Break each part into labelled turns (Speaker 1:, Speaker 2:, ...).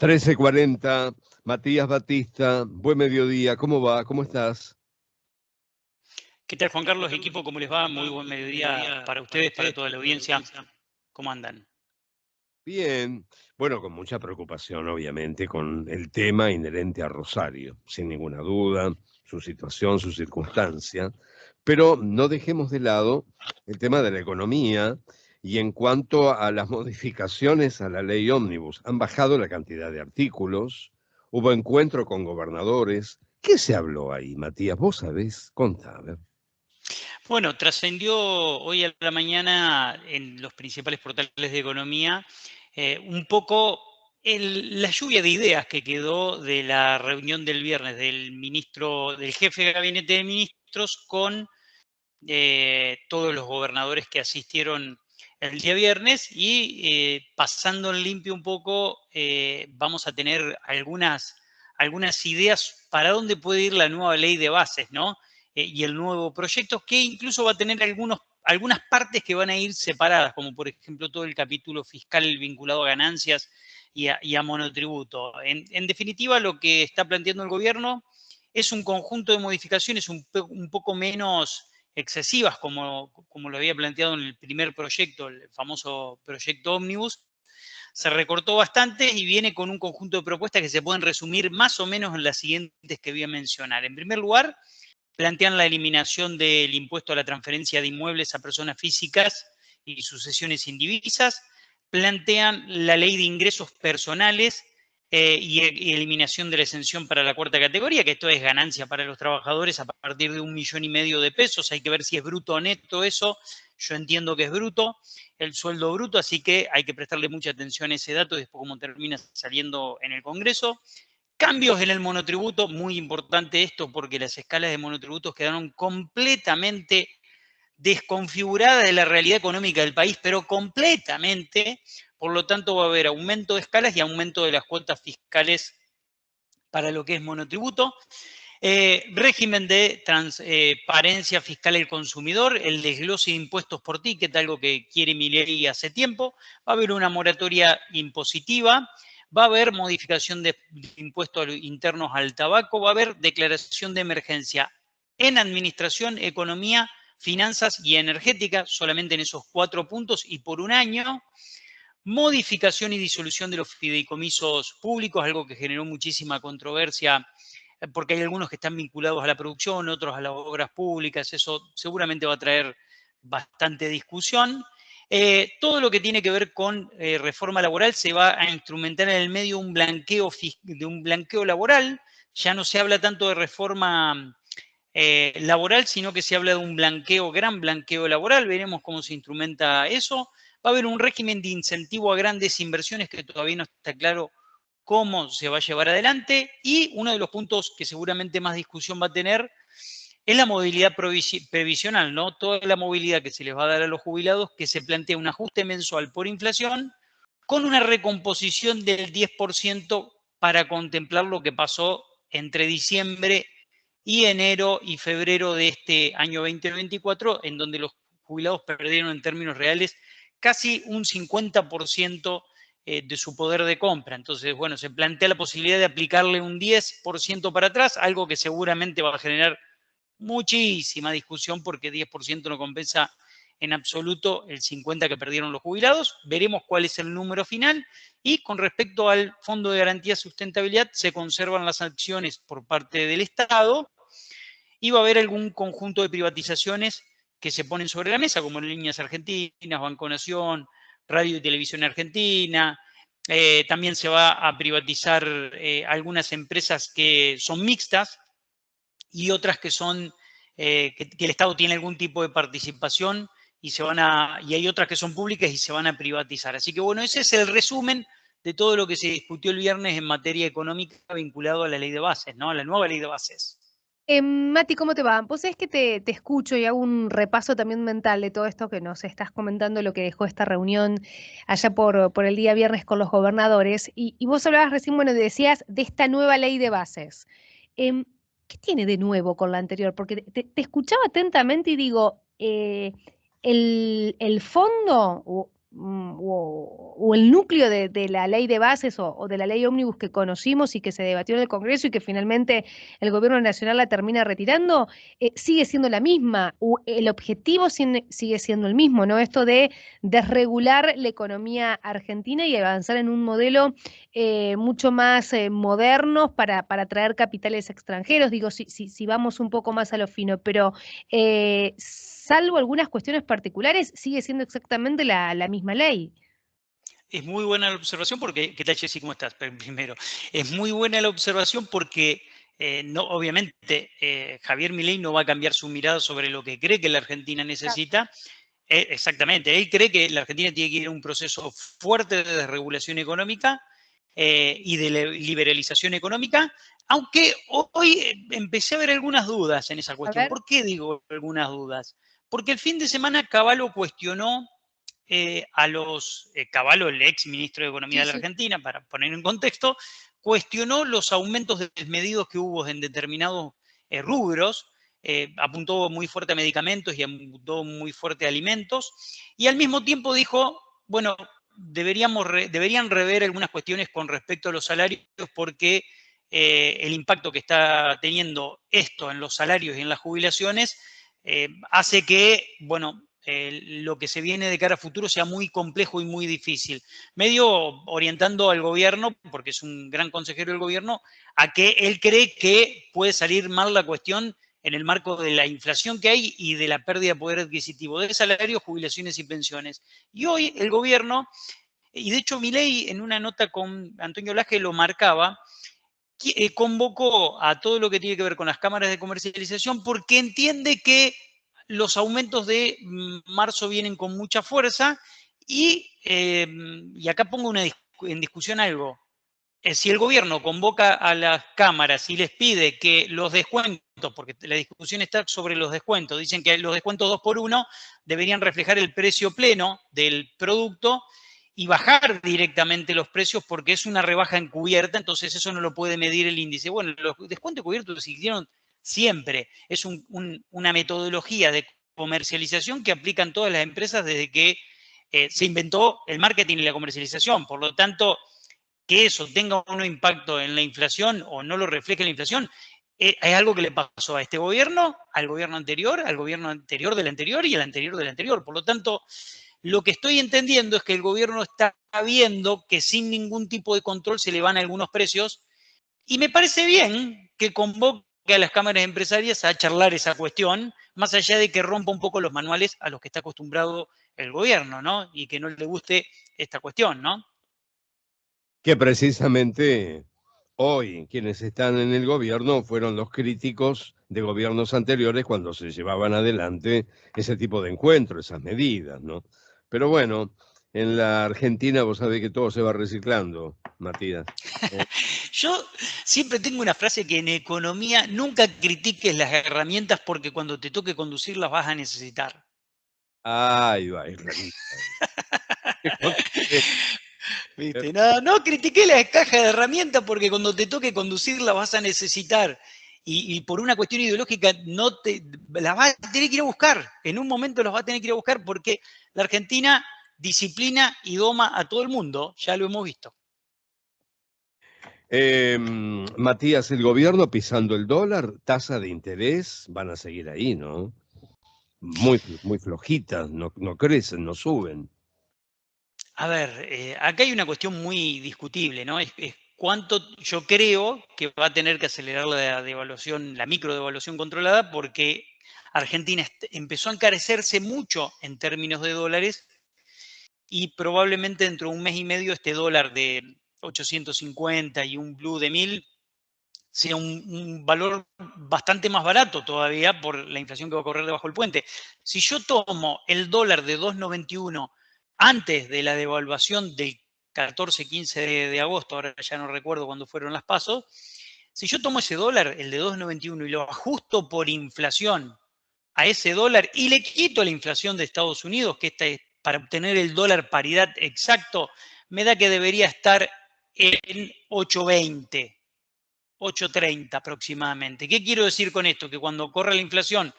Speaker 1: 13:40, Matías Batista, buen mediodía, ¿cómo va? ¿Cómo estás?
Speaker 2: ¿Qué tal, Juan Carlos? Equipo, ¿cómo les va? Muy buen mediodía para ustedes, para toda la audiencia. ¿Cómo andan?
Speaker 1: Bien, bueno, con mucha preocupación, obviamente, con el tema inherente a Rosario, sin ninguna duda, su situación, su circunstancia, pero no dejemos de lado el tema de la economía y en cuanto a las modificaciones a la ley ómnibus, han bajado la cantidad de artículos, hubo encuentro con gobernadores. ¿Qué se habló ahí, Matías? ¿Vos sabés? Contá, a ver.
Speaker 2: Bueno, trascendió hoy a la mañana en los principales portales de economía un poco la lluvia de ideas que quedó de la reunión del viernes del jefe de gabinete de ministros con todos los gobernadores que asistieron el día viernes y pasando en limpio un poco, vamos a tener algunas ideas para dónde puede ir la nueva ley de bases, ¿no? Y el nuevo proyecto, que incluso va a tener algunas partes que van a ir separadas, como por ejemplo todo el capítulo fiscal vinculado a ganancias y a monotributo. En definitiva, lo que está planteando el gobierno es un conjunto de modificaciones un poco menos excesivas, como lo había planteado en el primer proyecto, el famoso proyecto Omnibus. Se recortó bastante y viene con un conjunto de propuestas que se pueden resumir más o menos en las siguientes que voy a mencionar. En primer lugar, plantean la eliminación del impuesto a la transferencia de inmuebles a personas físicas y sucesiones indivisas, plantean la ley de ingresos personales y eliminación de la exención para la cuarta categoría, que esto es ganancia para los trabajadores a partir de 1,5 millones de pesos. Hay que ver si es bruto o neto eso. Yo entiendo que es bruto, el sueldo bruto, así que hay que prestarle mucha atención a ese dato y después cómo termina saliendo en el Congreso. Cambios en el monotributo, muy importante esto porque las escalas de monotributos quedaron completamente desconfiguradas de la realidad económica del país, pero completamente. Por lo tanto, va a haber aumento de escalas y aumento de las cuotas fiscales para lo que es monotributo. Régimen de transparencia fiscal del consumidor, el desglose de impuestos por ticket, algo que quiere Milei hace tiempo. Va a haber una moratoria impositiva. Va a haber modificación de impuestos internos al tabaco. Va a haber declaración de emergencia en administración, economía, finanzas y energética, solamente en esos 4 puntos y por un año. Modificación y disolución de los fideicomisos públicos, algo que generó muchísima controversia porque hay algunos que están vinculados a la producción, otros a las obras públicas, eso seguramente va a traer bastante discusión. Todo lo que tiene que ver con reforma laboral se va a instrumentar en el medio de un blanqueo laboral. Ya no se habla tanto de reforma laboral, sino que se habla de un gran blanqueo laboral. Veremos cómo se instrumenta eso. Va a haber un régimen de incentivo a grandes inversiones que todavía no está claro cómo se va a llevar adelante. Y uno de los puntos que seguramente más discusión va a tener es la movilidad previsional, ¿no? Toda la movilidad que se les va a dar a los jubilados, que se plantea un ajuste mensual por inflación con una recomposición del 10% para contemplar lo que pasó entre diciembre y enero y febrero de este año 2024, en donde los jubilados perdieron en términos reales casi un 50% de su poder de compra. Entonces, bueno, se plantea la posibilidad de aplicarle un 10% para atrás, algo que seguramente va a generar muchísima discusión porque 10% no compensa en absoluto el 50% que perdieron los jubilados. Veremos cuál es el número final. Y con respecto al Fondo de Garantía de Sustentabilidad, se conservan las acciones por parte del Estado y va a haber algún conjunto de privatizaciones que se ponen sobre la mesa, como Líneas Argentinas, Banco Nación, Radio y Televisión Argentina. También se va a privatizar algunas empresas que son mixtas y otras que son que el Estado tiene algún tipo de participación y hay otras que son públicas y se van a privatizar. Así que bueno, ese es el resumen de todo lo que se discutió el viernes en materia económica vinculado a la ley de bases, ¿no? A la nueva ley de bases.
Speaker 3: Mati, ¿cómo te va? Vos es que te escucho y hago un repaso también mental de todo esto que nos estás comentando, lo que dejó esta reunión allá por el día viernes con los gobernadores. Y vos hablabas recién, bueno, decías de esta nueva ley de bases. Em, ¿Qué tiene de nuevo con la anterior? Porque te escuchaba atentamente y digo, el fondo, o el núcleo de la ley de bases o de la ley ómnibus que conocimos y que se debatió en el Congreso y que finalmente el gobierno nacional la termina retirando, sigue siendo la misma, el objetivo sigue siendo el mismo, ¿no? Esto de desregular la economía argentina y avanzar en un modelo mucho más moderno para atraer capitales extranjeros, digo, si vamos un poco más a lo fino, pero salvo algunas cuestiones particulares, sigue siendo exactamente la misma ley.
Speaker 2: Es muy buena la observación porque, ¿qué tal, Jessy? ¿Cómo estás? Primero, es muy buena la observación porque no, obviamente Javier Milei no va a cambiar su mirada sobre lo que cree que la Argentina necesita. Exactamente, él cree que la Argentina tiene que ir a un proceso fuerte de desregulación económica y de liberalización económica, aunque hoy empecé a ver algunas dudas en esa
Speaker 3: A
Speaker 2: cuestión.
Speaker 3: ver.
Speaker 2: ¿Por qué digo algunas dudas? Porque el fin de semana Cavallo cuestionó Cavallo, el ex ministro de Economía
Speaker 3: Sí,
Speaker 2: de la
Speaker 3: sí.
Speaker 2: Argentina, para poner en contexto, cuestionó los aumentos desmedidos que hubo en determinados rubros, apuntó muy fuerte a medicamentos y apuntó muy fuerte a alimentos, y al mismo tiempo dijo, bueno, deberían rever algunas cuestiones con respecto a los salarios porque el impacto que está teniendo esto en los salarios y en las jubilaciones hace que, bueno, lo que se viene de cara a futuro sea muy complejo y muy difícil. Medio orientando al gobierno, porque es un gran consejero del gobierno, a que él cree que puede salir mal la cuestión en el marco de la inflación que hay y de la pérdida de poder adquisitivo de salarios, jubilaciones y pensiones. Y hoy el gobierno, y de hecho Milei en una nota con Antonio Laje lo marcaba, convocó a todo lo que tiene que ver con las cámaras de comercialización porque entiende que los aumentos de marzo vienen con mucha fuerza y acá pongo en discusión algo. Si el gobierno convoca a las cámaras y les pide que los descuentos, porque la discusión está sobre los descuentos, dicen que los descuentos 2x1 deberían reflejar el precio pleno del producto y bajar directamente los precios porque es una rebaja encubierta, entonces eso no lo puede medir el índice. Bueno, los descuentos encubiertos existieron siempre. Es una metodología de comercialización que aplican todas las empresas desde que se inventó el marketing y la comercialización. Por lo tanto, que eso tenga un impacto en la inflación o no lo refleje en la inflación, es algo que le pasó a este gobierno, al gobierno anterior del anterior y al anterior del anterior. Por lo tanto, lo que estoy entendiendo es que el gobierno está viendo que sin ningún tipo de control se le van algunos precios y me parece bien que convoque a las cámaras empresarias a charlar esa cuestión, más allá de que rompa un poco los manuales a los que está acostumbrado el gobierno, ¿no? Y que no le guste esta cuestión, ¿no?
Speaker 1: Que precisamente hoy quienes están en el gobierno fueron los críticos de gobiernos anteriores cuando se llevaban adelante ese tipo de encuentros, esas medidas, ¿no? Pero bueno, en la Argentina vos sabés que todo se va reciclando, Matías.
Speaker 2: Yo siempre tengo una frase que en economía nunca critiques las herramientas porque cuando te toque conducirlas vas a necesitar.
Speaker 1: Ay, va, es realista.
Speaker 2: ¿Viste? No, no critiqué la caja de herramientas porque cuando te toque conducirlas vas a necesitar. Y por una cuestión ideológica no las vas a tener que ir a buscar. En un momento las vas a tener que ir a buscar porque la Argentina disciplina y doma a todo el mundo. Ya lo hemos visto.
Speaker 1: Matías, el gobierno pisando el dólar, tasa de interés, van a seguir ahí, ¿no? Muy, muy flojitas, no crecen, no suben.
Speaker 2: A ver, acá hay una cuestión muy discutible, ¿no? Es cuánto yo creo que va a tener que acelerar la devaluación, la microdevaluación controlada, porque Argentina empezó a encarecerse mucho en términos de dólares y probablemente dentro de un mes y medio este dólar de 850 y un blue de 1000 sea un valor bastante más barato todavía por la inflación que va a correr debajo del puente. Si yo tomo el dólar de 2,91 antes de la devaluación del 14-15 de agosto, ahora ya no recuerdo cuándo fueron las pasos, si yo tomo ese dólar, el de 2,91, y lo ajusto por inflación a ese dólar y le quito la inflación de Estados Unidos, que esta es para obtener el dólar paridad exacto, me da que debería estar en 8,20. 8,30 aproximadamente. ¿Qué quiero decir con esto? Que cuando corre la inflación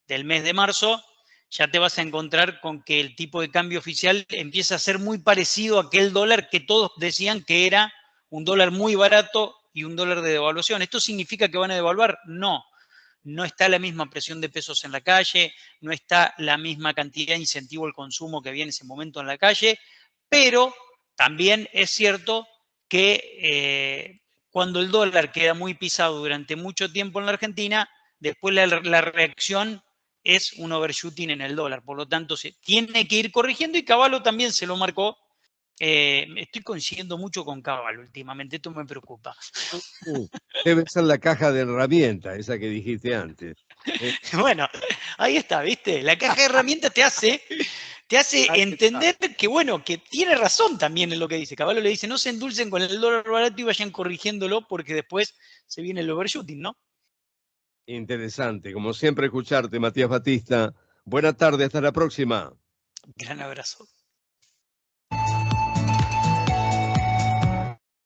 Speaker 2: del mes de marzo, ya te vas a encontrar con que el tipo de cambio oficial empieza a ser muy parecido a aquel dólar que todos decían que era un dólar muy barato y un dólar de devaluación. ¿Esto significa que van a devaluar? No. No está la misma presión de pesos en la calle, no está la misma cantidad de incentivo al consumo que había en ese momento en la calle, pero también es cierto que cuando el dólar queda muy pisado durante mucho tiempo en la Argentina, después la reacción es un overshooting en el dólar. Por lo tanto, se tiene que ir corrigiendo y Cavallo también se lo marcó. Estoy coincidiendo mucho con Cavallo últimamente, esto me preocupa.
Speaker 1: Debe ser la caja de herramientas, esa que dijiste antes.
Speaker 2: Bueno, ahí está, ¿viste? La caja de herramientas te hace entender que, bueno, que tiene razón también en lo que dice. Cavallo le dice, no se endulcen con el dólar barato y vayan corrigiéndolo porque después se viene el overshooting, ¿no?
Speaker 1: Interesante, como siempre escucharte, Matías Batista. Buena tarde, hasta la próxima.
Speaker 2: Gran abrazo.